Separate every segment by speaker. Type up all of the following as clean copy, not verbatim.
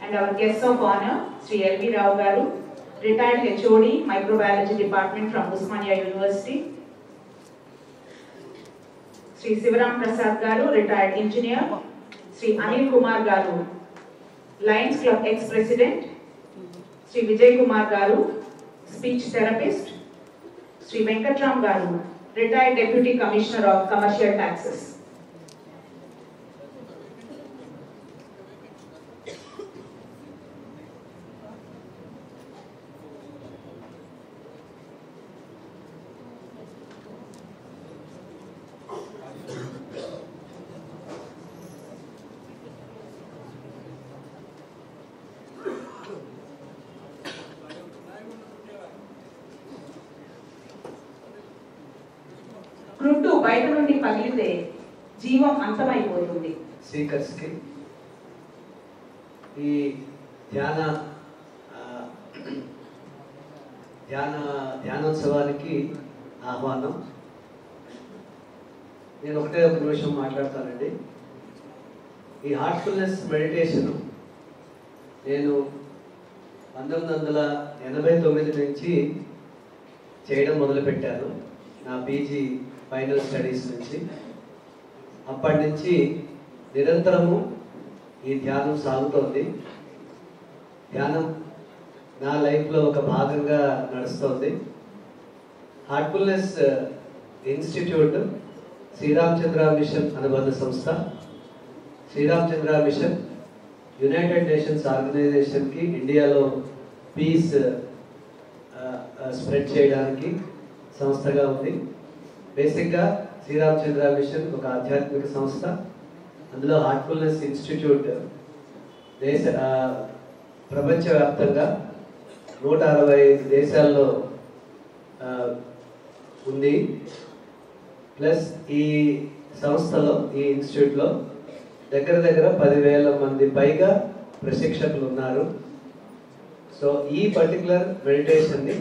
Speaker 1: and our guests of honor, Sri L.V. Rao Garu, retired HOD, Microbiology Department from Osmania University. Sri Sivaram Prasad Garu, retired engineer. Sri Anil Kumar Garu, Lions Club ex-president. Sri Vijay Kumar Garu, speech therapist. Sri Venkatram Garu, retired Deputy Commissioner of Commercial Taxes. క్రుడ్డు బయట నుండి పగిలితే జీవం అంతమైపోతుంది.
Speaker 2: స్పీకర్స్కి ఈ ధ్యానోత్సవానికి ఆహ్వానం. నేను ఒక నిమిషం మాట్లాడతానండి. ఈ Heartfulness meditation నేను 1989 నుంచి చేయడం మొదలుపెట్టాను. నా పీజీ ఫైనల్ స్టడీస్ నుంచి. అప్పటి నుంచి నిరంతరము ఈ ధ్యానం సాగుతోంది. ధ్యానం నా లైఫ్లో ఒక భాగంగా నడుస్తోంది. హార్ట్ఫుల్నెస్ ఇన్స్టిట్యూట్ శ్రీరామచంద్ర మిషన్ అనుబంధ సంస్థ. శ్రీరామచంద్ర మిషన్ యునైటెడ్ నేషన్స్ ఆర్గనైజేషన్కి ఇండియాలో పీస్ స్ప్రెడ్ చేయడానికి సంస్థగా ఉంది. బేసిక్గా శ్రీరామచంద్ర మిషన్ ఒక ఆధ్యాత్మిక సంస్థ. అందులో హార్ట్ఫుల్నెస్ ఇన్స్టిట్యూట్ ప్రపంచవ్యాప్తంగా 165 దేశాల్లో ఉంది. ప్లస్ ఈ సంస్థలో, ఈ ఇన్స్టిట్యూట్లో దగ్గర 10,000 మంది పైగా ప్రశిక్షకులు ఉన్నారు. సో ఈ పర్టికులర్ మెడిటేషన్ని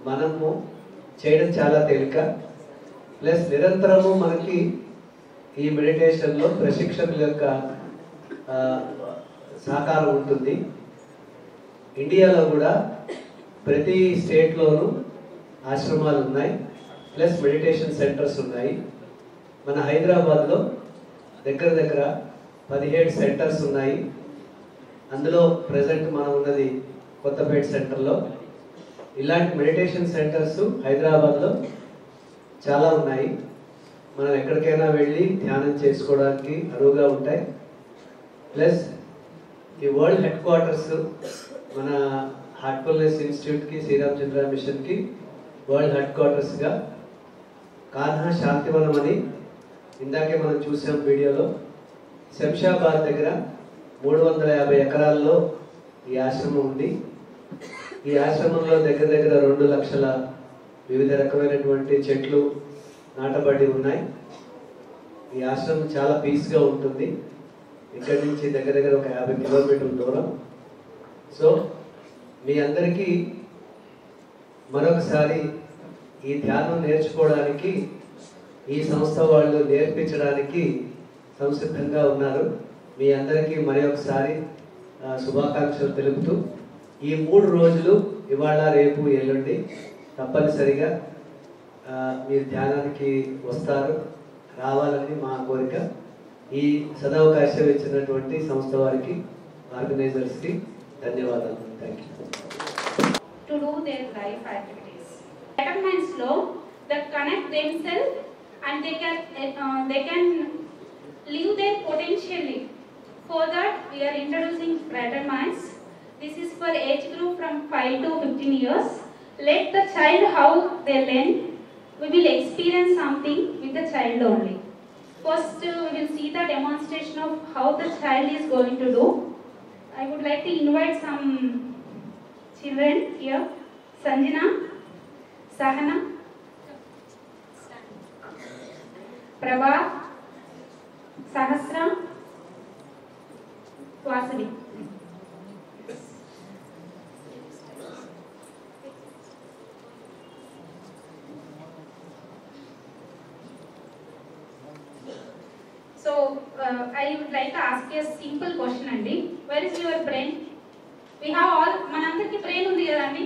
Speaker 2: మనము చేయడం చాలా తేలిక. ప్లస్ నిరంతరము మనకి ఈ మెడిటేషన్లో ప్రశిక్షకుల యొక్క సహకారం ఉంటుంది. ఇండియాలో కూడా ప్రతి స్టేట్లోనూ ఆశ్రమాలు ఉన్నాయి, ప్లస్ మెడిటేషన్ సెంటర్స్ ఉన్నాయి. మన హైదరాబాద్లో దగ్గర 17 సెంటర్స్ ఉన్నాయి. అందులో ప్రజెంట్ మనం ఉన్నది కొత్తపేట సెంటర్లో. ఇలాంటి మెడిటేషన్ సెంటర్స్ హైదరాబాద్లో చాలా ఉన్నాయి. మనం ఎక్కడికైనా వెళ్ళి ధ్యానం చేసుకోవడానికి అనువుగా ఉంటాయి. ప్లస్ ఈ వరల్డ్ హెడ్ క్వార్టర్స్ మన హార్ట్ఫుల్నెస్ ఇన్స్టిట్యూట్కి, శ్రీరామచంద్ర మిషన్కి వరల్డ్ హెడ్ క్వార్టర్స్గా కాన్హా శాంతివనం అని ఇందాకే మనం చూసాం వీడియోలో, శంషాబాద్ దగ్గర 350 ఎకరాల్లో ఈ ఆశ్రమం ఉంది. ఈ ఆశ్రమంలో దగ్గర 2 లక్షల వివిధ రకమైనటువంటి చెట్లు నాటబడి ఉన్నాయి. ఈ ఆశ్రమం చాలా పీస్గా ఉంటుంది. ఇక్కడి నుంచి దగ్గర ఒక 50 కిలోమీటర్ల దూరం. సో మీ అందరికీ మరొకసారి ఈ ధ్యానం నేర్చుకోవడానికి ఈ సంస్థ వాళ్ళు నేర్పించడానికి సంసిద్ధంగా ఉన్నారు. మీ అందరికీ మరొకసారి శుభాకాంక్షలు తెలుపుతూ ఈ 3 రోజులు ఇవాళ, రేపు, ఎల్లుండి తప్పనిసరిగా మీరు ధ్యానానికి వస్తారు, రావాలని మా కోరిక. ఈ సదవకాశం ఇచ్చినటువంటి సంస్థ వారికి, ఆర్గనైజర్స్కి ధన్యవాదాలు. Thank you.
Speaker 3: To do their life activities. Better minds flow that connect themselves and they can live their potentially. For that we are introducing Brighter Minds. This is for age group from 5 to 15 years. Let the child how they learn. We will experience something with the child only. First we will see the demonstration of how the child is going to do. I would like to invite some children here. Sanjana, Sahana, Prabha, Sahasra, Vasavi. So I would like to ask you a simple question, Andy. Where is your brain? We have all, మనందరికీ brain ఉంది కదండి.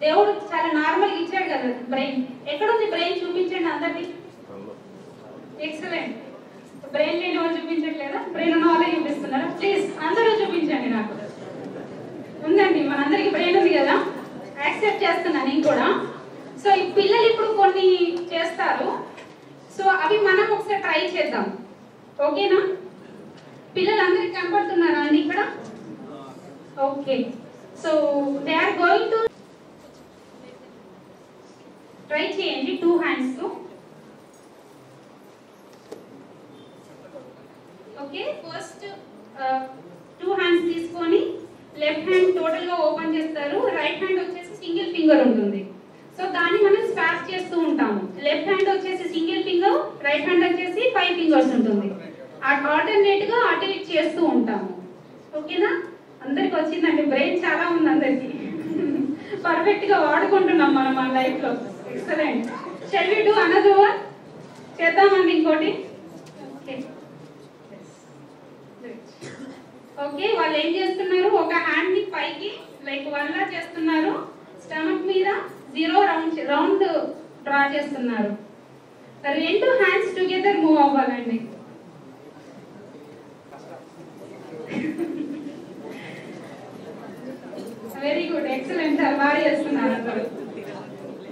Speaker 3: దేవుడు చాలా normal ఇచ్చాడు కదా brain. ఎక్కడుంది brain? చూపించండి అందరికీ. ఎక్సలెంట్. బ్రెయిన్ లేని వాళ్ళు చూపించట్లేదా? బ్రెయిన్ ఉన్న వాళ్ళే చూపిస్తున్నారా? ప్లీజ్ అందరూ చూపించండి. నాకు ఉందండి, మనందరికీ బ్రెయిన్ ఉంది కదా, యాక్సెప్ట్ చేస్తున్నాను నేను కూడా. సో ఈ పిల్లలు ఇప్పుడు కొన్ని చేస్తారు, సో అవి మనం ఒకసారి ట్రై చేద్దాం. ఓకేనా? పిల్లలందరికీ కనపడుతున్నారా అండి ఇక్కడ? Okay. So they are going to try చేయండి 2 hands తో. ఓకే, ఫస్ట్ 2 hands తీసుకొని లెఫ్ట్ హ్యాండ్ టోటల్ గా ఓపెన్ చేస్తారు. రైట్ హ్యాండ్ వచ్చేసి సింగిల్ ఫింగర్ ఉంటుంది. సో దాన్ని మనం స్వాప్ చేస్తూ ఉంటాము. లెఫ్ట్ హ్యాండ్ వచ్చేసి సింగిల్ ఫింగర్, రైట్ హ్యాండ్ వచ్చేసి 5 fingers ఉంటుంది. ఆల్టర్నేట్ గా అటు ఇటు చేస్తూ ఉంటాము. ఓకేనా? అందరికి వచ్చిందండి, బ్రెయిన్ చాలా ఉంది అందరికి. పర్ఫెక్ట్ గా వాడుకుంటున్నాం మనం మన లైఫ్ లో. Excellent. Shall we do another one? చేద్దామండి ఇంకోటి. ఓకే ఓకే, వాళ్ళు ఏం చేస్తున్నారు? ఒక హ్యాండ్ ని పైకి లైక్ 1 లా చేస్తున్నారు. స్టమక్ మీద 0 రౌండ్ డ్రా చేస్తున్నారు. 2 hands టుగెదర్ మూవ్ అవ్వాలండి. వెరీ గుడ్, ఎక్సలెంట్ సార్, బాగా చేస్తున్నారు అందరూ.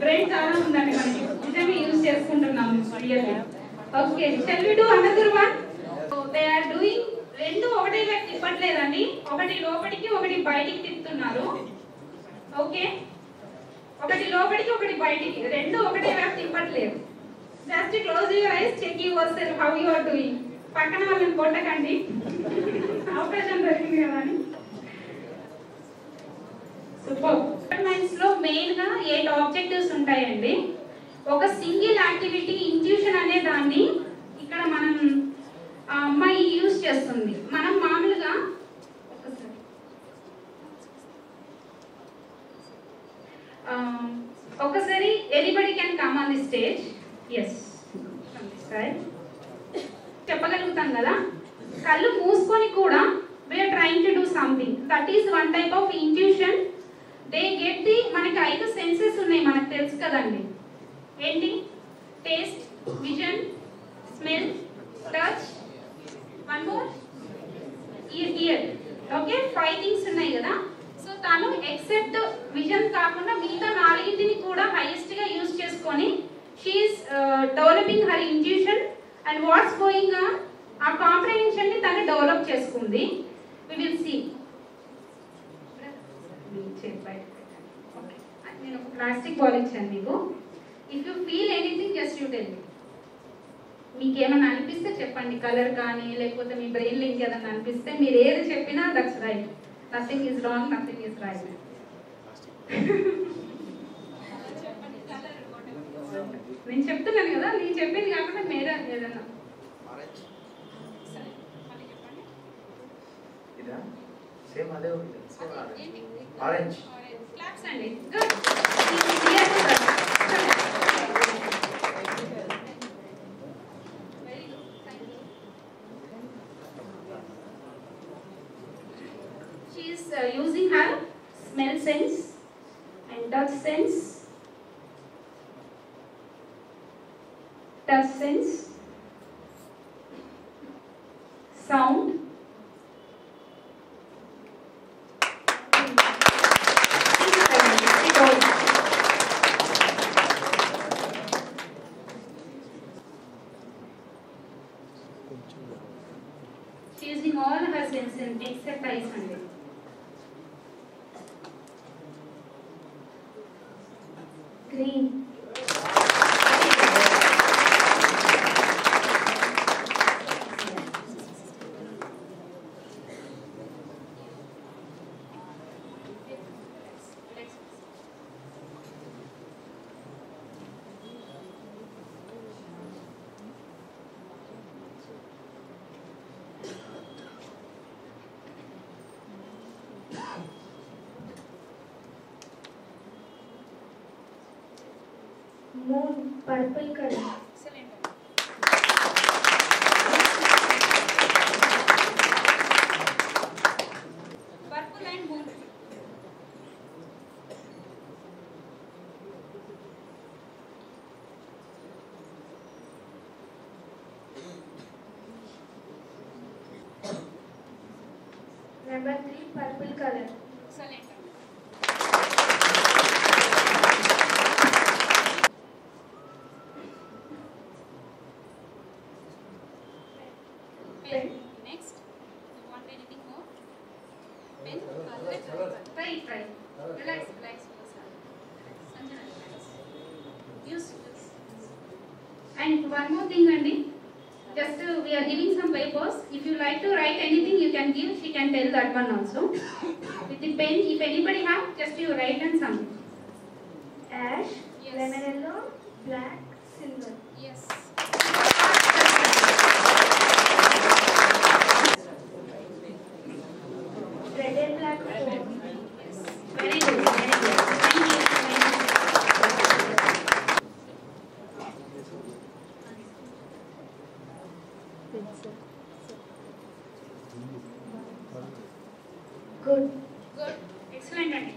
Speaker 3: బ్రెయిన్ చాలా ఉందండి మనకి, నిజంగా యూజ్ చేసుకుంటున్నాము really. Okay, shall we do another one? They are doing. 2 ఒకటేగా తిప్పట్లేదండి, ఒకటి లోపలికి ఒకటి బయటికి తిప్పుతున్నారు. ఓకే, ఒకటి లోపలికి ఒకటి బయటికి, 2 ఒకటే వైపు తిప్పట్లేదు. Just close your eyes, check yourself how you are doing. పక్కన వాళ్ళని కొట్టకండి, అవకాశం దొరికింది కదా అని. సూపర్. మైండ్స్ లో మెయిన్ గా 8 ఆబ్జెక్టివ్స్ ఉంటాయండి. ఒక సింగిల్ యాక్టివిటీ ఇంట్యూషన్ అనే దాన్ని ఇక్కడ మనం ఆ అమ్మాయి యూజ్ చేస్తుంది. మనం మామూలుగా ఒకసారి anybody can come on the stage. Yes, చెప్పగలుగుతాం కదా. కళ్ళు మూసుకొని కూడా we are trying to do something. That is one type of intuition. They get the, మనకి 5 సెన్సెస్ ఉన్నాయి, మనకు తెలుసు కదండి. ఏంటి? Taste, vision, smell, touch, one more ear. Okay, 5 things ఉన్నాయి కదా. సో తను ఎక్సెప్ట్ విజన్ కాకుండా మిగతా 4 కూడా హైయెస్ట్ గా యూజ్ చేసుకొని she is developing her intuition and what's going on. ఆ కాంప్రహెన్షన్ ని తను డెవలప్ చేసుకుంది. We will see. నేను ఒక ప్లాస్టిక్ బాల్ ఇచ్చాను మీకు. If you feel anything just you tell me. మీకు ఏమైనా అనిపిస్తే చెప్పండి, కలర్ కానీ లేకపోతే మీ బ్రెయిన్ లింక్ ఏదైనా అనిపిస్తే మీరు ఏది చెప్పినా that's right. Nothing is wrong, nothing is right. నేను చెప్తున్నాను కదా, నేను చెప్పింది కాకుండా మీరే ఏదన్నా
Speaker 4: సేమ్ అదే ఆరెంజ్.
Speaker 3: క్లాప్స్ అండి. She is using her smell sense and touch sense, sound, she using all her senses except eyes and green.
Speaker 5: Moon, purple color.
Speaker 3: Excellent. Purple and moon.
Speaker 5: Number 3, purple color.
Speaker 3: Excellent. Pen. Next. You want anything more? Pen. Try. Relax. Sanjana, relax. Use. And one more thing, Andy. Just we are giving some papers. If you like to write anything, you can give. She can tell that one also. With the pen, if anybody have, just you write and something.
Speaker 5: Ash,
Speaker 3: Yes.
Speaker 5: lemon yellow, black, silver.
Speaker 3: Yes.
Speaker 5: Red and black, 4.
Speaker 3: Yes. Very good. Thank you.
Speaker 5: Good.
Speaker 3: Good. Excellent అండి.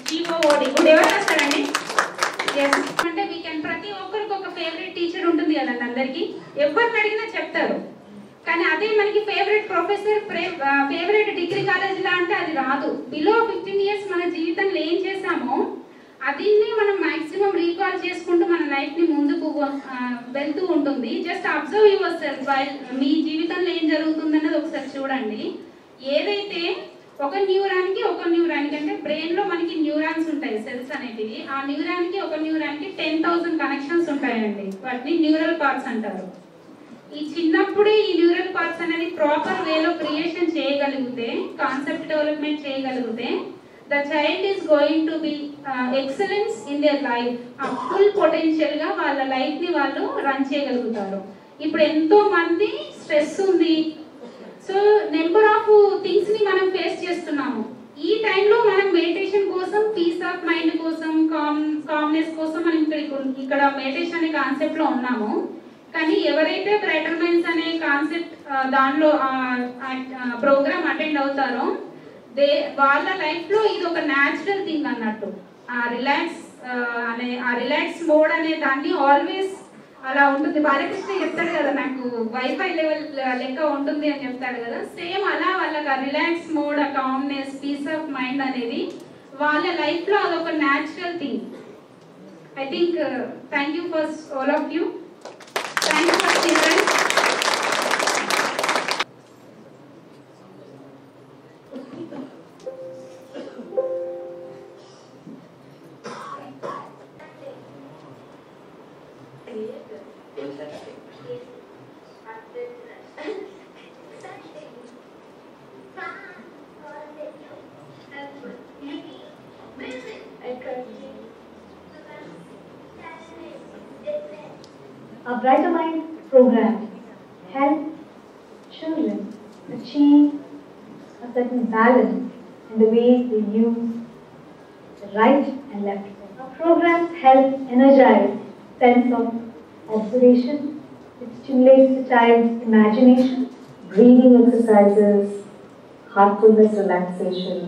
Speaker 3: GOOD. Good ఎవరు రాస్తారండి? Yes. అంటే we can ప్రతి ఒక్కరికి ఒక favourite teacher ఉంటుంది కదండి అందరికి. ఎవరిని అడిగినా చెప్తారు. కానీ అదే మనకి ఫేవరెట్ ప్రొఫెసర్ ఫేవరెట్ డిగ్రీ కాలేజీలా అంటే అది రాదు. బిలో 15 ఇయర్స్ మన జీవితంలో ఏం చేసామో అదిని మనం మాక్సిమం రీకాల్ చేసుకుంటూ మన లైఫ్ని ముందుకు వెళ్తూ ఉంటుంది. Just observe yourself while మీ జీవితంలో ఏం జరుగుతుందన్నది ఒకసారి చూడండి. ఏదైతే ఒక న్యూరాన్కి అంటే బ్రెయిన్లో మనకి న్యూరాన్స్ ఉంటాయి, సెల్స్ అనేటివి. ఆ న్యూరాన్కి 10,000 కనెక్షన్స్ ఉంటాయండి. వాటిని న్యూరల్ పార్ట్స్ అంటారు. ఈ చిన్నప్పుడే ఈ న్యూరల్ పార్ట్స్ అనేది ప్రాపర్ వేలో క్రియేషన్ చేయగలిగితే, కాన్సెప్ట్ డెవలప్మెంట్ చేయగలిగితే, the child is going to be excellence in their life. ఆ ఫుల్ పొటెన్షియల్గా వాళ్ళ లైఫ్ని వాళ్ళు రన్ చేయగలుగుతారు. ఇప్పుడు ఎంతో మంది స్ట్రెస్ ఉంది, సో నెంబర్ ఆఫ్ థింగ్స్ని మనం ఫేస్ చేస్తున్నాము. ఈ టైంలో మనం మెడిటేషన్ కోసం, పీస్ ఆఫ్ మైండ్ కోసం, కామ్నెస్ కోసం మనం ఇక్కడ మెడిటేషన్ అనే కాన్సెప్ట్లో ఉన్నాము. కానీ ఎవరైతే బ్రైటర్ మైండ్స్ అనే కాన్సెప్ట్ దానిలో ప్రోగ్రామ్ అటెండ్ అవుతారో వాళ్ళ లైఫ్లో ఇది ఒక న్యాచురల్ థింగ్ అన్నట్టు. ఆ రిలాక్స్ మోడ్ అనే దాన్ని ఆల్వేస్ అలా ఉంటుంది. బాలకృష్ణ చెప్తాడు కదా, నాకు వైఫై లెవెల్ లెక్క ఉంటుంది అని చెప్తాడు కదా. సేమ్ అలా వాళ్ళకి ఆ రిలాక్స్ మోడ్, ఆ కామ్నెస్, పీస్ ఆఫ్ మైండ్ అనేది వాళ్ళ లైఫ్లో అదొక natural thing. I think thank you for all of you. Thank you for children.
Speaker 6: A Brighter Mind program helps children achieve a certain balance in the way they use the right and left. Our programs help energize sense of observation. It stimulates the child's imagination, breathing exercises, heartfulness, relaxation,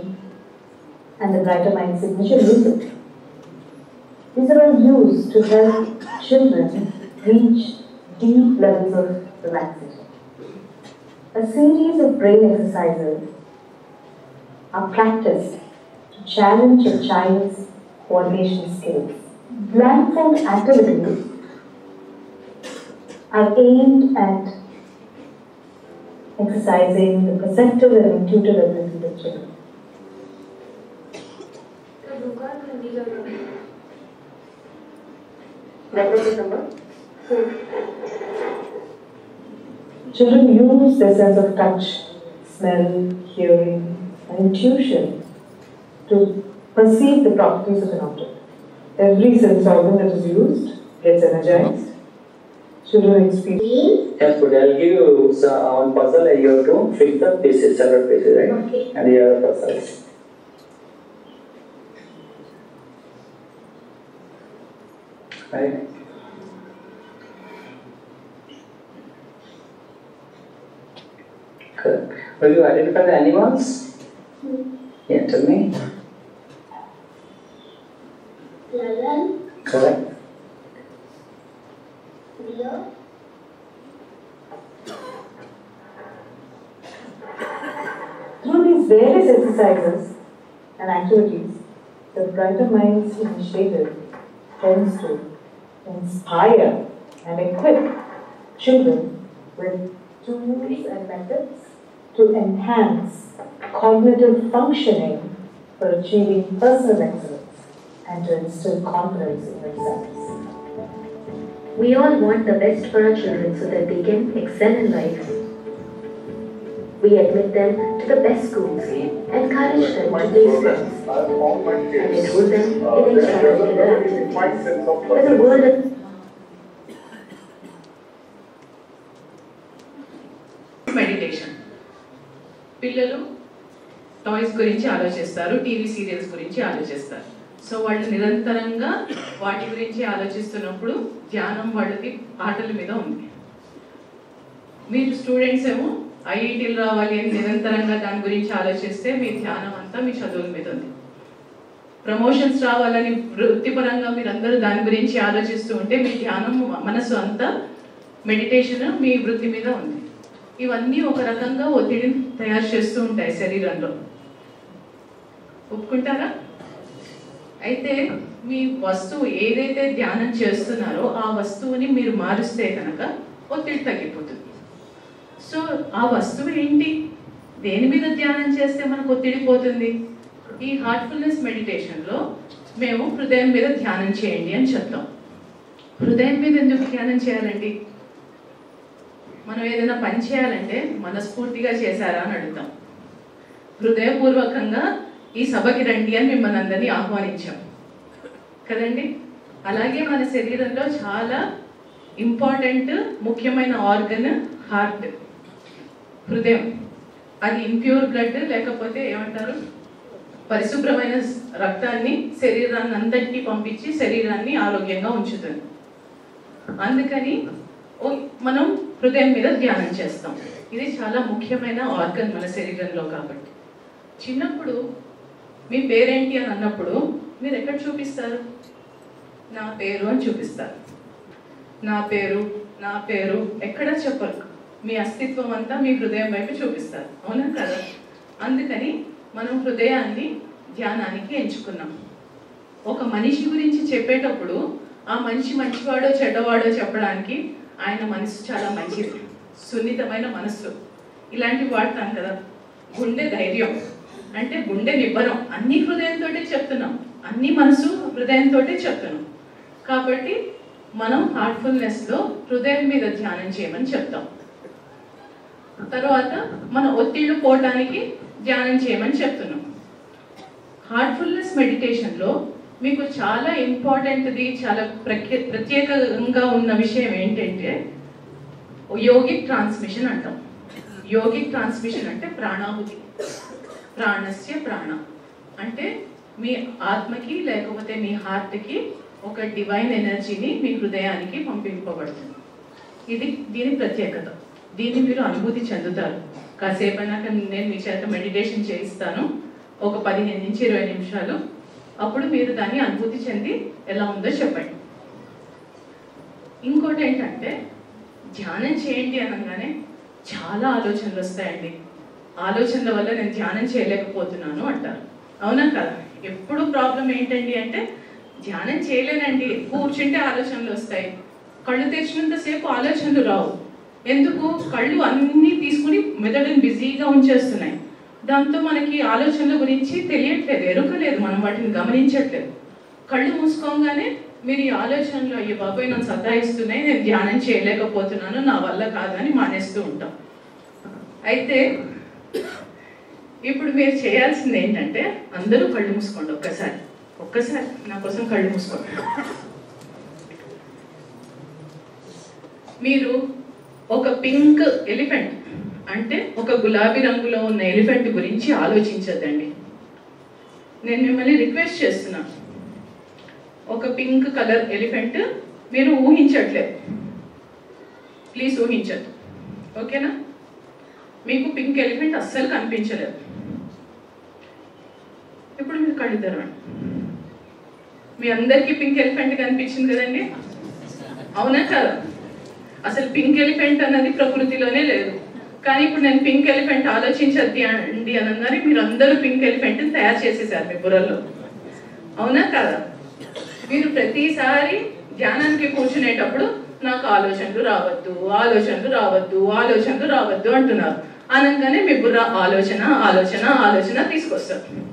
Speaker 6: and the Brighter Mind signature music. These are all used to help children reach deep levels of relaxation. A series of brain exercises are practiced to challenge a child's coordination skills. Blindfold activities are aimed at exercising the perceptive and intuitive abilities of children. Children use their sense of touch, smell, hearing, and intuition to perceive the properties of an object. Every sense organ that is used gets energized. Children experience.
Speaker 7: That's good. I'll give you one puzzle. You have to fix the pieces, separate pieces, right?
Speaker 6: Okay.
Speaker 7: And the other puzzles. Right. Correct. Will you identify the animals? Yeah, tell me.
Speaker 5: Lion,
Speaker 7: Correct.
Speaker 5: deer,
Speaker 8: Through these various exercises and activities, the Brighter Minds initiative tends to inspire and equip children with tools and methods to enhance cognitive functioning for achieving personal excellence and to instill confidence in themselves.
Speaker 9: We all want the best for our children so that they can excel in life. We admit them to the best schools, encourage them to play sports, and enroll them in extracurricular activities. But the world
Speaker 1: meditation. పిల్లలు toys గురించి ఆలోచిస్తారు, TV serials గురించి ఆలోచిస్తారు. So వాళ్ళు నిరంతరంగా వాటి గురించి ఆలోచిస్తున్నప్పుడు ధ్యానం వాళ్ళకి ఆటల మీద ఉంది. మీరు స్టూడెంట్స్ ఏమో ఐఐటీలు రావాలి అని నిరంతరంగా దాని గురించి ఆలోచిస్తే మీ ధ్యానం అంతా మీ చదువుల మీద ఉంది. ప్రమోషన్స్ రావాలని వృత్తిపరంగా మీరు అందరూ దాని గురించి ఆలోచిస్తూ ఉంటే మీ ధ్యానం మనసు అంతా మెడిటేషన్ మీ వృత్తి మీద ఉంది. ఇవన్నీ ఒక రకంగా ఒత్తిడిని తయారు చేస్తూ ఉంటాయి శరీరంలో. ఒప్పుకుంటారా? అయితే మీ వస్తువు ఏదైతే ధ్యానం చేస్తున్నారో ఆ వస్తువుని మీరు మారుస్తే కనుక ఒత్తిడి తగ్గిపోతుంది. సో ఆ వస్తువు ఏంటి? దేని మీద ధ్యానం చేస్తే మనకు ఒత్తిడి పోతుంది? ఈ హార్ట్ఫుల్నెస్ మెడిటేషన్లో మేము హృదయం మీద ధ్యానం చేయండి అని చెప్తాం. హృదయం మీద ఎందుకు ధ్యానం చేయాలండి? మనం ఏదైనా పని చేయాలంటే మనస్ఫూర్తిగా చేశారా అని అడుగుతాం. హృదయపూర్వకంగా ఈ సభకి రండి అని మిమ్మల్ని అందరినీ ఆహ్వానించాం కదండి. అలాగే మన శరీరంలో చాలా ఇంపార్టెంట్ ముఖ్యమైన ఆర్గన్ హార్ట్, హృదయం. అది ఇంప్యూర్ బ్లడ్ లేకపోతే ఏమంటారు, పరిశుభ్రమైన రక్తాన్ని శరీరాన్ని అంతటికీ పంపించి శరీరాన్ని ఆరోగ్యంగా ఉంచుతుంది. అందుకని మనం హృదయం మీద ధ్యానం చేస్తాం. ఇది చాలా ముఖ్యమైన ఆర్గన్ మన శరీరంలో. కాబట్టి చిన్నప్పుడు మీ పేరేంటి అని అన్నప్పుడు మీరు ఎక్కడ చూపిస్తారు? నా పేరు అని చూపిస్తారు. నా పేరు నా పేరు ఎక్కడ చెప్పరు. మీ అస్తిత్వం అంతా మీ హృదయం వైపు చూపిస్తారు, అవునా కదా? అందుకని మనం హృదయాన్ని ధ్యానానికి ఎంచుకున్నాం. ఒక మనిషి గురించి చెప్పేటప్పుడు ఆ మనిషి మంచివాడో చెడ్డవాడో చెప్పడానికి ఆయన మనసు చాలా మంచిది, సున్నితమైన మనస్సు ఇలాంటివి వాడతాం కదా. గుండె ధైర్యం అంటే గుండె నిబ్బరం, అన్ని హృదయంతో చెప్తున్నాం, అన్ని మనసు హృదయంతో చెప్తున్నాం. కాబట్టి మనం హార్ట్ఫుల్నెస్లో హృదయం మీద ధ్యానం చేయమని చెప్తాం. తర్వాత మన ఒత్తిళ్లు పోవడానికి ధ్యానం చేయమని చెప్తున్నాం. హార్ట్ఫుల్నెస్ మెడిటేషన్లో మీకు చాలా ఇంపార్టెంట్ది, చాలా ప్రత్యేకంగా ఉన్న విషయం ఏంటంటే యోగిక్ ట్రాన్స్మిషన్ అంటాం. యోగిక్ ట్రాన్స్మిషన్ అంటే ప్రాణాహుతి, ప్రాణస్య ప్రాణ అంటే మీ ఆత్మకి లేకపోతే మీ హార్ట్కి ఒక డివైన్ ఎనర్జీని మీ హృదయానికి పంపింపబడుతుంది. ఇది దీని ప్రత్యేకత. దీన్ని మీరు అనుభూతి చెందుతారు. కాసేపు అయినాక నేను మీ చేత మెడిటేషన్ చేయిస్తాను, ఒక 15 నుంచి 20 నిమిషాలు. అప్పుడు మీరు దాన్ని అనుభూతి చెంది ఎలా ఉందో చెప్పండి. ఇంకోటి ఏంటంటే ధ్యానం చేయండి అనగానే చాలా ఆలోచనలు వస్తాయండి. ఆలోచనల వల్ల నేను ధ్యానం చేయలేకపోతున్నాను అంటారు, అవునా కదా? ఎప్పుడు ప్రాబ్లం ఏంటండి అంటే ధ్యానం చేయలేనండి, కూర్చుంటే ఆలోచనలు వస్తాయి, కళ్ళు తెరిచినంతసేపు ఆలోచనలు రావు. ఎందుకు? కళ్ళు అన్నీ తీసుకుని మెదడుని బిజీగా ఉంచేస్తున్నాయి. దాంతో మనకి ఆలోచనల గురించి తెలియట్లేదు, ఎరుకలేదు, మనం వాటిని గమనించట్లేదు. కళ్ళు మూసుకోగానే మీరు ఈ ఆలోచనలు అయ్యే బాబాయ్ నన్ను సతాయిస్తున్నాయి, నేను ధ్యానం చేయలేకపోతున్నాను, నా వల్ల కాదని మానేస్తూ ఉంటాం. అయితే ఇప్పుడు మీరు చేయాల్సింది ఏంటంటే అందరూ కళ్ళు మూసుకోండి. ఒక్కసారి నా కోసం కళ్ళు మూసుకోండి. మీరు ఒక పింక్ ఎలిఫెంట్ అంటే ఒక గులాబీ రంగులో ఉన్న ఎలిఫెంట్ గురించి ఆలోచించద్దండి. నేను మిమ్మల్ని రిక్వెస్ట్ చేస్తున్నాను, ఒక పింక్ కలర్ ఎలిఫెంట్ మీరు ఊహించట్లేదు, ప్లీజ్ ఊహించద్దు, ఓకేనా? మీకు పింక్ ఎలిఫెంట్ అస్సలు కనిపించలేదు. ఇప్పుడు మీరు కళ్ళు తెరవండి. మీ అందరికీ పింక్ ఎలిఫెంట్ కనిపించింది కదండి, అవునా కదా? అసలు పింక్ ఎలిఫెంట్ అన్నది ప్రకృతిలోనే లేదు,
Speaker 10: కానీ ఇప్పుడు నేను పింక్ ఎలిఫెంట్ ఆలోచించద్ది అండి అనగానే మీరు అందరూ పింక్ ఎలిఫెంట్ తయారు చేసేసారు మీ బుర్రలో. అవునా కదా? మీరు ప్రతిసారి ధ్యానానికి కూర్చునేటప్పుడు నాకు ఆలోచనలు రావద్దు, ఆలోచనలు రావద్దు, ఆలోచనలు రావద్దు అంటున్నారు. అనగానే మీ బుర్ర ఆలోచన ఆలోచన ఆలోచన తీసుకొస్తారు.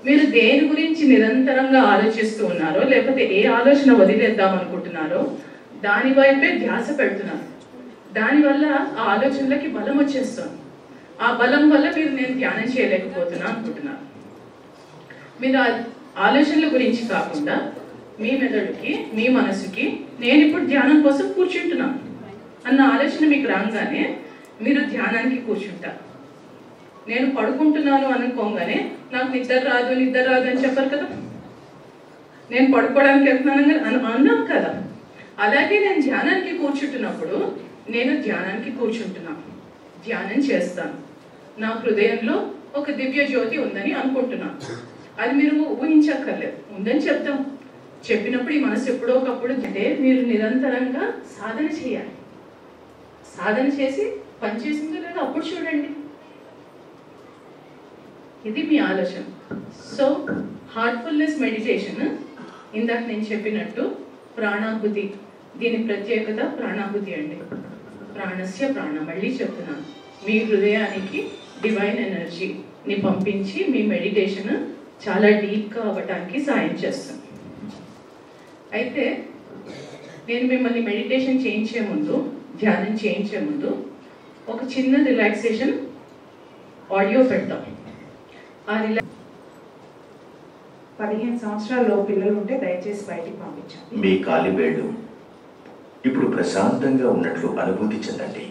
Speaker 10: మీరు దేని గురించి నిరంతరంగా ఆలోచిస్తూ ఉన్నారో, లేకపోతే ఏ ఆలోచన వదిలేద్దాం అనుకుంటున్నారో దాని వైపే ధ్యాస పెడుతున్నారు. దానివల్ల ఆ ఆలోచనలకి బలం వచ్చేస్తుంది. ఆ బలం వల్ల మీరు నేను ధ్యానం చేయలేకపోతున్నా అనుకుంటున్నారు. మీరు ఆలోచనల గురించి కాకుండా మీ మెదడుకి, మీ మనసుకి నేను ఇప్పుడు ధ్యానం కోసం కూర్చుంటున్నాను అన్న ఆలోచన మీకు రాగానే మీరు ధ్యానానికి కూర్చుంటారు. నేను పడుకుంటున్నాను అనుకోగానే నాకు నిద్ర రాదు అని చెప్పారు కదా. నేను పడుకోవడానికి వెళ్తున్నాను అన్నాం కదా. అలాగే నేను ధ్యానానికి కూర్చుంటున్నప్పుడు నేను ధ్యానానికి కూర్చుంటున్నాను, ధ్యానం చేస్తాను. నా హృదయంలో ఒక దివ్య జ్యోతి ఉందని అనుకుంటున్నాను. అది మీరు ఊహించక్కర్లేదు, ఉందని చెప్తాం. చెప్పినప్పుడు ఈ మనసు ఎప్పుడో ఒకప్పుడు అంటే మీరు నిరంతరంగా సాధన చేయాలి. సాధన చేసి పనిచేసిందో లేదో అప్పుడు చూడండి. ఇది మీ ఆలోచన. సో హార్ట్ఫుల్నెస్ మెడిటేషన్ ఇందాక నేను చెప్పినట్టు ప్రాణాహుతి, దీని ప్రత్యేకత ప్రాణాహుతి అండి. ప్రాణస్య ప్రాణ, మళ్ళీ చెప్తున్నాను, మీ హృదయానికి డివైన్ ఎనర్జీని పంపించి మీ మెడిటేషన్ చాలా డీప్గా అవ్వటానికి సాయం చేస్తుంది. అయితే నేను మిమ్మల్ని మెడిటేషన్ చేయించే ముందు, ధ్యానం చేయించే ముందు ఒక చిన్న రిలాక్సేషన్ ఆడియో పెడతాం. ఆ
Speaker 1: 15 సంవత్సరాల్లో పిల్లలు ఉంటే దయచేసి బయటికి పంపించండి.
Speaker 11: మీ కాలి వేళ్ళు ఇప్పుడు ప్రశాంతంగా ఉన్నట్లు అనుభూతి చెందండి.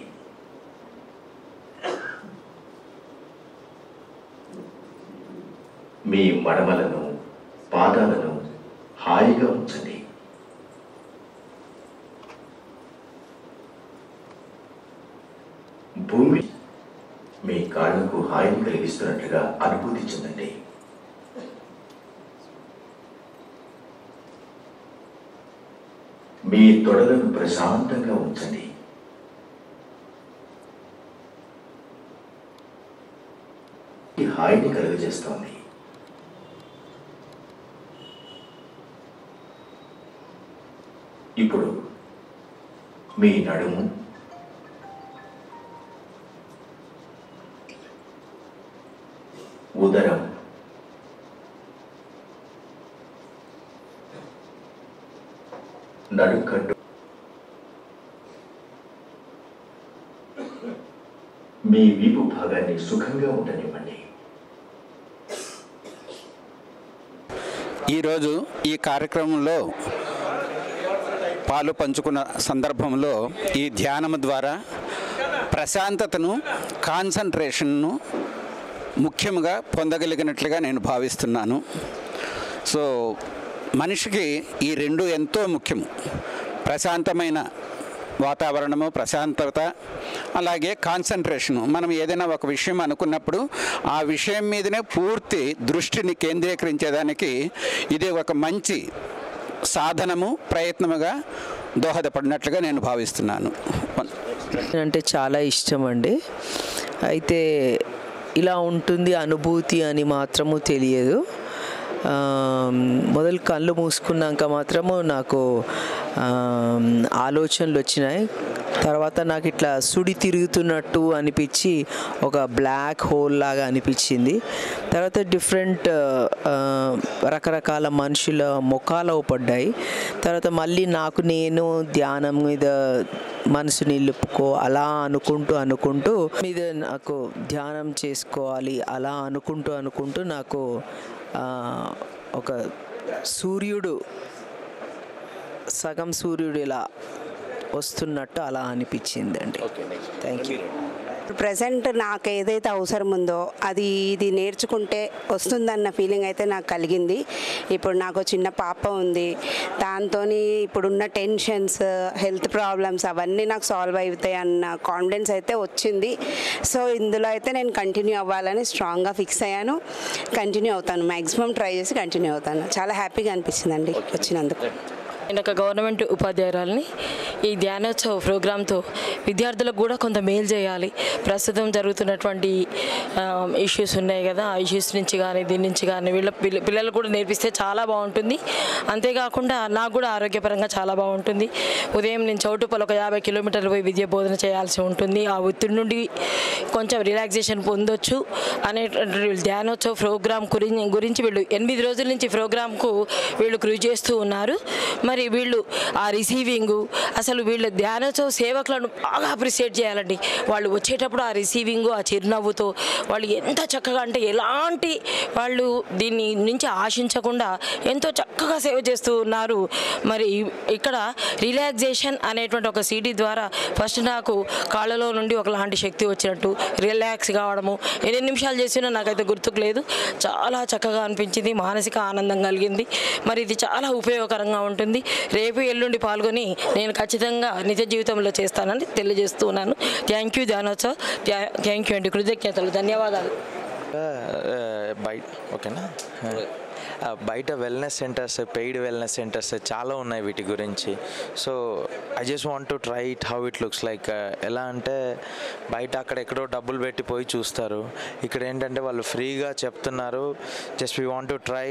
Speaker 11: మీ మడమలను, పాదాలను హాయిగా ఉంచండి. భూమి మీ కాళ్లకు హాయిని కలిగిస్తున్నట్లుగా అనుభూతి చెందండి. మీ తొడలను ప్రశాంతంగా ఉంచండి. ఈ హాయిని కలుగజేస్తోంది. ఇప్పుడు మీ నడుము, ఉదరం, నడుకట్టు, మీ వీపు భాగాన్ని సుఖంగా ఉండనివ్వండి.
Speaker 12: ఈరోజు ఈ కార్యక్రమంలో పాలు పంచుకున్న సందర్భంలో ఈ ధ్యానం ద్వారా ప్రశాంతతను, కాన్సంట్రేషన్ను ముఖ్యంగా పొందగలిగినట్లుగా నేను భావిస్తున్నాను. సో మనిషికి ఈ రెండు ఎంతో ముఖ్యము. ప్రశాంతమైన వాతావరణము, ప్రశాంతత, అలాగే కాన్సంట్రేషను. మనం ఏదైనా ఒక విషయం అనుకున్నప్పుడు ఆ విషయం మీదనే పూర్తి దృష్టిని కేంద్రీకరించేదానికి ఇది ఒక మంచి సాధనము, ప్రయత్నముగా దోహదపడినట్లుగా నేను భావిస్తున్నాను.
Speaker 13: అంటే చాలా ఇష్టం అండి. అయితే ఇలా ఉంటుంది అనుభూతి అని మాత్రము తెలియదు. మొదలు కళ్ళు మూసుకున్నాక మాత్రము నాకు ఆలోచనలు వచ్చినాయి. తర్వాత నాకు ఇట్లా సుడి తిరుగుతున్నట్టు అనిపించి ఒక బ్లాక్ హోల్ లాగా అనిపించింది. తర్వాత డిఫరెంట్ రకరకాల మనుషుల ముఖాలు పడ్డాయి. తర్వాత మళ్ళీ నాకు నేను ధ్యానం మీద మనసు నిలుపుకో అలా అనుకుంటూ మీద నాకు ధ్యానం చేసుకోవాలి అలా అనుకుంటూ నాకు ఒక సూర్యుడు, సగం సూర్యుడు ఇలా వస్తున్నట్టు అలా అనిపించిందండి. Thank you.
Speaker 14: ప్రజెంట్ నాకు ఏదైతే అవసరం ఉందో ఇది నేర్చుకుంటే వస్తుందన్న ఫీలింగ్ అయితే నాకు కలిగింది. ఇప్పుడు నాకు చిన్న పాప ఉంది, దాంతో ఇప్పుడున్న టెన్షన్స్, హెల్త్ ప్రాబ్లమ్స్ అవన్నీ నాకు సాల్వ్ అవుతాయి అన్న కాన్ఫిడెన్స్ అయితే వచ్చింది. సో ఇందులో అయితే నేను కంటిన్యూ అవ్వాలని స్ట్రాంగ్గా ఫిక్స్ అయ్యాను. కంటిన్యూ అవుతాను, మ్యాక్సిమం ట్రై చేసి కంటిన్యూ అవుతాను. చాలా హ్యాపీగా అనిపించిందండి వచ్చినందుకు.
Speaker 15: నేను ఒక గవర్నమెంట్ ఉపాధ్యాయురాలని. ఈ ధ్యానోత్సవ ప్రోగ్రాంతో విద్యార్థులకు కూడా కొంత మేలు చేయాలి. ప్రస్తుతం జరుగుతున్నటువంటి ఇష్యూస్ ఉన్నాయి కదా, ఆ ఇష్యూస్ నుంచి కానీ దీని నుంచి కానీ పిల్లలకు కూడా నేర్పిస్తే చాలా బాగుంటుంది. అంతేకాకుండా నాకు కూడా ఆరోగ్యపరంగా చాలా బాగుంటుంది. ఉదయం నేను చౌటుపల్లి ఒక 50 కిలోమీటర్లు పోయి విద్య బోధన చేయాల్సి ఉంటుంది. ఆ ఒత్తిడి నుండి కొంచెం రిలాక్సేషన్ పొందొచ్చు అనేటువంటి ధ్యానోత్సవ ప్రోగ్రాం గురించి వీళ్ళు 8 రోజుల నుంచి ప్రోగ్రాంకు వీళ్ళు కృషి చేస్తూ ఉన్నారు. మరి వీళ్ళు ఆ రిసీవింగు, అసలు వీళ్ళ ధ్యానోత్సవ సేవకులను బాగా అప్రిషియేట్ చేయాలండి. వాళ్ళు వచ్చేటప్పుడు ఆ రిసీవింగు, ఆ చిరునవ్వుతో వాళ్ళు ఎంత చక్కగా అంటే ఎలాంటి వాళ్ళు దీన్ని నుంచి ఆశించకుండా ఎంతో చక్కగా సేవ చేస్తూ ఉన్నారు. మరి ఇక్కడ రిలాక్సేషన్ అనేటువంటి ఒక సీడీ ద్వారా ఫస్ట్ నాకు కాళ్ళలో నుండి ఒకలాంటి శక్తి వచ్చినట్టు రిలాక్స్ కావడము, ఎన్ని నిమిషాలు చేసినా నాకైతే గుర్తుకు లేదు. చాలా చక్కగా అనిపించింది, మానసిక ఆనందం కలిగింది. మరి ఇది చాలా ఉపయోగకరంగా ఉంటుంది. రేపు ఎల్లుండి పాల్గొని నేను ఖచ్చితంగా నిజ జీవితంలో చేస్తానని తెలియజేస్తున్నాను. థ్యాంక్ యూ ధ్యానోత్సవ్, థ్యాంక్ యూ అండి, కృతజ్ఞతలు, ధన్యవాదాలు.
Speaker 16: ఓకేనా, బయట wellness centres, paid wellness centres చాలా ఉన్నాయి వీటి గురించి. So I just want to try it how it looks like. ఎలా అంటే బయట అక్కడ ఎక్కడో డబ్బులు పెట్టి పోయి చూస్తారు, ఇక్కడ ఏంటంటే వాళ్ళు ఫ్రీగా చెప్తున్నారు. Just we want to try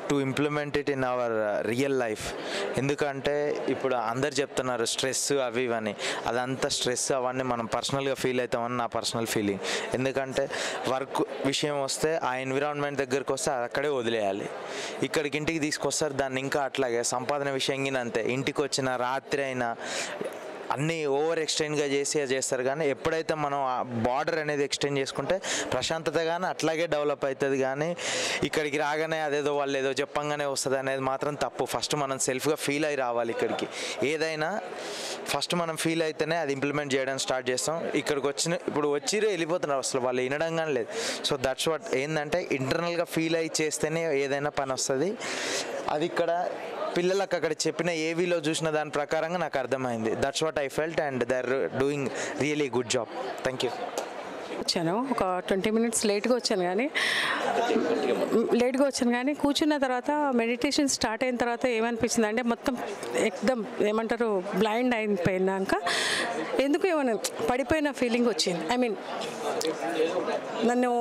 Speaker 16: to implement it in our real life. ఎందుకంటే ఇప్పుడు అందరు చెప్తున్నారు స్ట్రెస్ అవి ఇవని, అదంతా స్ట్రెస్ అవన్నీ మనం పర్సనల్గా ఫీల్ అవుతామని నా పర్సనల్ ఫీలింగ్. ఎందుకంటే వర్క్ విషయం వస్తే ఆ ఎన్విరాన్మెంట్ దగ్గరికి వస్తే అది అక్కడే వదిలేయాలి. ఇక్కడికి ఇంటికి తీసుకొస్తారు దాన్ని ఇంకా అట్లాగే. సంపాదన విషయం అంతే, ఇంటికి వచ్చిన రాత్రి అయినా అన్నీ ఓవర్ ఎక్స్టెండ్గా చేస్తారు. కానీ ఎప్పుడైతే మనం ఆ బార్డర్ అనేది ఎక్స్టెండ్ చేసుకుంటే ప్రశాంతత కానీ అట్లాగే డెవలప్ అవుతుంది. కానీ ఇక్కడికి రాగానే అదేదో వాళ్ళు ఏదో చెప్పంగానే వస్తుంది అనేది మాత్రం తప్పు. ఫస్ట్ మనం సెల్ఫ్గా ఫీల్ అయి రావాలి ఇక్కడికి. ఏదైనా ఫస్ట్ మనం ఫీల్ అయితేనే అది ఇంప్లిమెంట్ చేయడం స్టార్ట్ చేస్తాం. ఇక్కడికి ఇప్పుడు వచ్చిరే వెళ్ళిపోతున్నారు, అసలు వాళ్ళు వినడం కానీ లేదు. సో దట్స్ వాట్ ఏంటంటే ఇంటర్నల్గా ఫీల్ అయ్యి చేస్తేనే ఏదైనా పని వస్తుంది. అది ఇక్కడ పిల్లలకు అక్కడ చెప్పిన ఏవీలో చూసిన దాని ప్రకారంగా నాకు అర్థమైంది. That's what I felt and they are doing really good job. Thank you.
Speaker 17: వచ్చాను ఒక 20 మినిట్స్ లేట్గా వచ్చాను కానీ కూర్చున్న తర్వాత మెడిటేషన్ స్టార్ట్ అయిన తర్వాత ఏమనిపించింది అంటే మొత్తం ఎక్దమ్ ఏమంటారు బ్లైండ్ అయిపోయినాక ఎందుకు ఏమైనా పడిపోయిన ఫీలింగ్ వచ్చింది. ఐ మీన్ నన్ను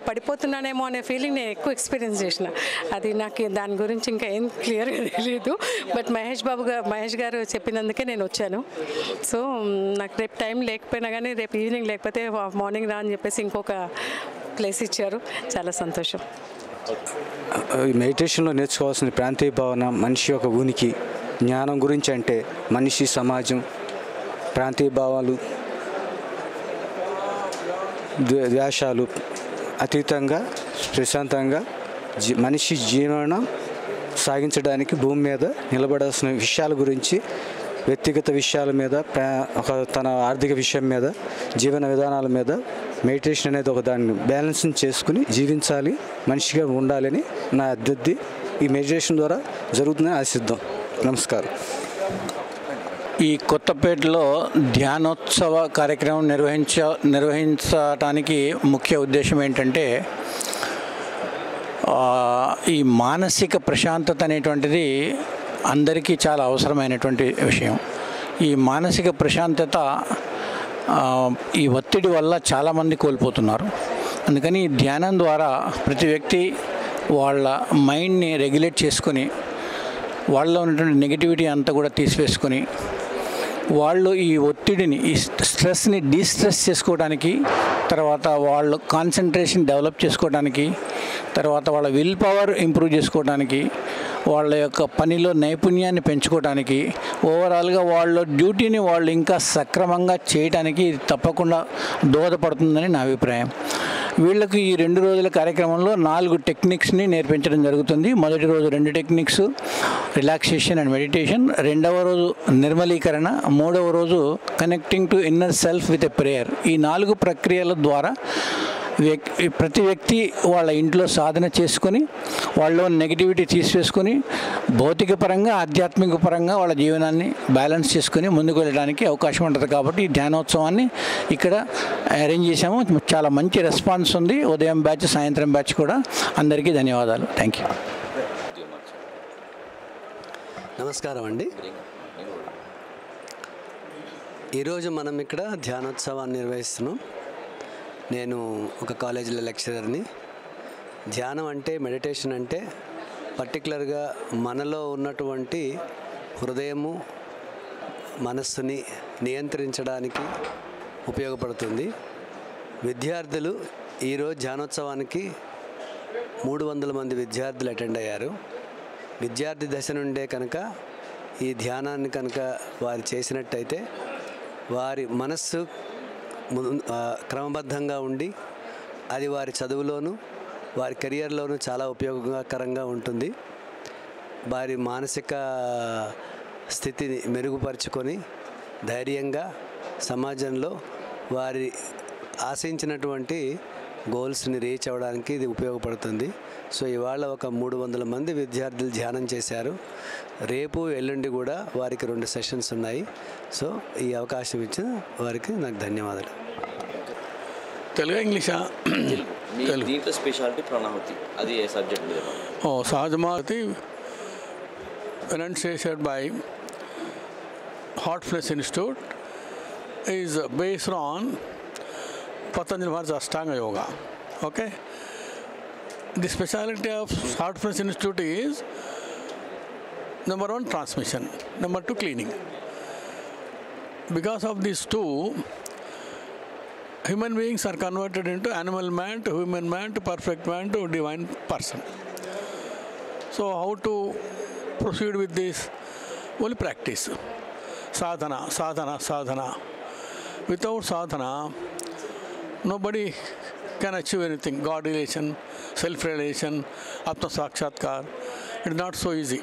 Speaker 17: పడిపోతున్నానేమో అనే ఫీలింగ్ నేను ఎక్కువ ఎక్స్పీరియన్స్ చేసిన. అది నాకు దాని గురించి ఇంకా ఏం క్లియర్గా తెలియదు. బట్ మహేష్ గారు చెప్పినందుకే నేను వచ్చాను. సో నాకు రేపు టైం లేకపోయినా కానీ రేపు ఈవినింగ్ లేకపోతే మార్నింగ్ రా అని చెప్పేసి ఇంకొక ప్లేస్ ఇచ్చారు. చాలా సంతోషం.
Speaker 18: మెడిటేషన్లో నేర్చుకోవాల్సిన ప్రాంతీయ భావన, మనిషి యొక్క ఉనికి, జ్ఞానం గురించి అంటే మనిషి, సమాజం, ప్రాంతీయ భావాలు, ద్వేషాలు అతీతంగా ప్రశాంతంగా మనిషి జీవనం సాగించడానికి భూమి మీద నిలబడాల్సిన విషయాల గురించి, వ్యక్తిగత విషయాల మీద, తన ఆర్థిక విషయం మీద, జీవన విధానాల మీద మెడిటేషన్ అనేది ఒక దాన్ని బ్యాలెన్సింగ్ చేసుకుని జీవించాలి, మనిషిగా ఉండాలని నా అభ్యర్థి. ఈ మెడిటేషన్ ద్వారా జరుగుతుందని ఆశిద్దాం. నమస్కారం.
Speaker 12: ఈ కొత్తపేటలో ధ్యానోత్సవ కార్యక్రమం నిర్వహించడానికి ముఖ్య ఉద్దేశం ఏంటంటే ఈ మానసిక ప్రశాంతత అనేటువంటిది అందరికీ చాలా అవసరమైనటువంటి విషయం. ఈ మానసిక ప్రశాంతత ఈ ఒత్తిడి వల్ల చాలామంది కోల్పోతున్నారు. అందుకని ధ్యానం ద్వారా ప్రతి వ్యక్తి వాళ్ళ మైండ్ని రెగ్యులేట్ చేసుకొని వాళ్ళలో ఉన్నటువంటి నెగిటివిటీ అంతా కూడా తీసివేసుకొని వాళ్ళు ఈ ఒత్తిడిని, ఈ స్ట్రెస్ని డీస్ట్రెస్ చేసుకోవడానికి, తర్వాత వాళ్ళు కాన్సన్ట్రేషన్ డెవలప్ చేసుకోవడానికి, తర్వాత వాళ్ళ విల్ పవర్ ఇంప్రూవ్ చేసుకోవడానికి, వాళ్ళ యొక్క పనిలో నైపుణ్యాన్ని పెంచుకోవడానికి, ఓవరాల్గా వాళ్ళ డ్యూటీని వాళ్ళు ఇంకా సక్రమంగా చేయడానికి ఇది తప్పకుండా దోహదపడుతుందని నా అభిప్రాయం. వీళ్ళకి ఈ 2 రోజుల కార్యక్రమంలో 4 టెక్నిక్స్ని నేర్పించడం జరుగుతుంది. మొదటి రోజు 2 టెక్నిక్స్ రిలాక్సేషన్ అండ్ మెడిటేషన్, 2వ రోజు నిర్మలీకరణ, 3వ రోజు connecting to inner self with a prayer. ఈ 4 ప్రక్రియల ద్వారా ప్రతి వ్యక్తి వాళ్ళ ఇంట్లో సాధన చేసుకొని వాళ్ళలో నెగిటివిటీ తీసివేసుకొని భౌతిక పరంగా, ఆధ్యాత్మిక పరంగా వాళ్ళ జీవనాన్ని బ్యాలెన్స్ చేసుకొని ముందుకు వెళ్ళడానికి అవకాశం ఉంటుంది. కాబట్టి ఈ ధ్యానోత్సవాన్ని ఇక్కడ అరేంజ్ చేశాము. చాలా మంచి రెస్పాన్స్ ఉంది. ఉదయం బ్యాచ్, సాయంత్రం బ్యాచ్ కూడా. అందరికీ ధన్యవాదాలు. Thank you.
Speaker 19: నమస్కారం అండి.
Speaker 2: ఈరోజు మనం ఇక్కడ ధ్యానోత్సవాన్ని నిర్వహిస్తున్నాం. నేను ఒక కాలేజీలో లెక్చరర్ని. ధ్యానం అంటే, మెడిటేషన్ అంటే పర్టికులర్గా మనలో ఉన్నటువంటి హృదయము మనస్సుని నియంత్రించడానికి ఉపయోగపడుతుంది. విద్యార్థులు ఈరోజు ధ్యానోత్సవానికి 300 మంది విద్యార్థులు అటెండ్ అయ్యారు. విద్యార్థి దశ నుండే కనుక ఈ ధ్యానాన్ని కనుక వారు చేసినట్టయితే వారి మనస్సు క్రమబద్ధంగా ఉండి అది వారి చదువులోను వారి కెరియర్లోనూ చాలా ఉపయోగకరంగా ఉంటుంది. వారి మానసిక స్థితిని మెరుగుపరుచుకొని ధైర్యంగా సమాజంలో వారి ఆశించినటువంటి గోల్స్ని రీచ్ అవ్వడానికి ఇది ఉపయోగపడుతుంది. సో ఇవాళ ఒక 300 మంది విద్యార్థులు ధ్యానం చేశారు. రేపు ఎల్లుండి కూడా వారికి 2 సెషన్స్ ఉన్నాయి. సో ఈ అవకాశం ఇచ్చిన వారికి నాకు ధన్యవాదాలు.
Speaker 12: తెలుగు ఇంగ్లీషా?
Speaker 19: దీంట్లో స్పెషాలిటీ ప్రాణాహుతి, అది ఏ సబ్జెక్ట్ మీద?
Speaker 12: సహజమాహుతి enunciated by Heartfulness Institute is based on Patanjali Maharaj's Ashtanga Yoga. Okay? The speciality of Heartfulness Institute is number 1 transmission, number 2 cleaning. Because of these two, human beings are converted into animal man to human man to perfect man to divine person. So how to proceed with this? Only practice. Sadhana, sadhana, sadhana. Without sadhana, nobody can achieve anything. God relation, self-realization, Atma Sakshatkar. It is not so easy.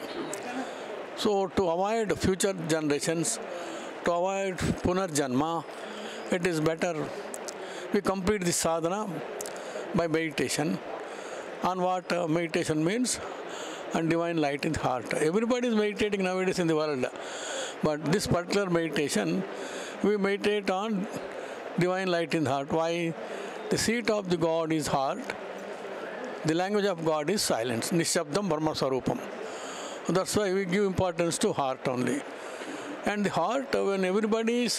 Speaker 12: So to avoid future generations, to avoid Punarjanma, it is better we complete this sadhana by meditation. On what meditation means? And divine light in the heart. Everybody is meditating nowadays in the world. But this particular meditation, we meditate on divine light in the heart. Why? The seat of the God is heart. The language of God is silence. Nishabdam Brahma Sarupam. That's why we give importance to heart only. And the heart, when everybody is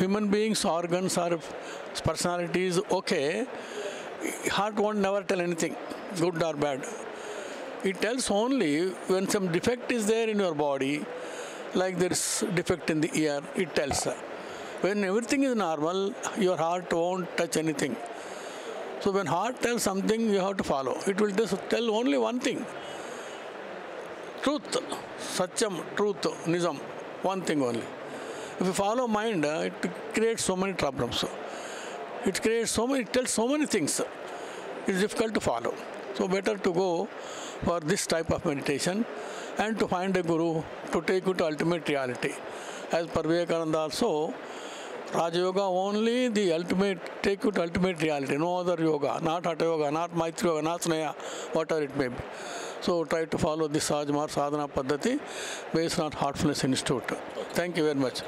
Speaker 12: human beings, organs or personalities, okay, heart won't never tell anything, good or bad. It tells only when some defect is there in your body, like there is defect in the ear, it tells. When everything is normal, your heart won't touch anything. So when heart tells something, you have to follow. It will just tell only one thing. Truth, Satyam, truth, Nizam, one thing only. If you follow mind, it creates so many problems. It tells so many things. It is difficult to follow. So better to go for this type of meditation and to find a guru to take you to ultimate reality. As per Vivekananda also, Raja Yoga only the ultimate, take you to ultimate reality, no other yoga, not Hatha Yoga, not Maitri Yoga, not Sneha, whatever it may be. So try to follow this Sahajamar Sadhana Paddhati based on Heartfulness Institute. Thank you very much.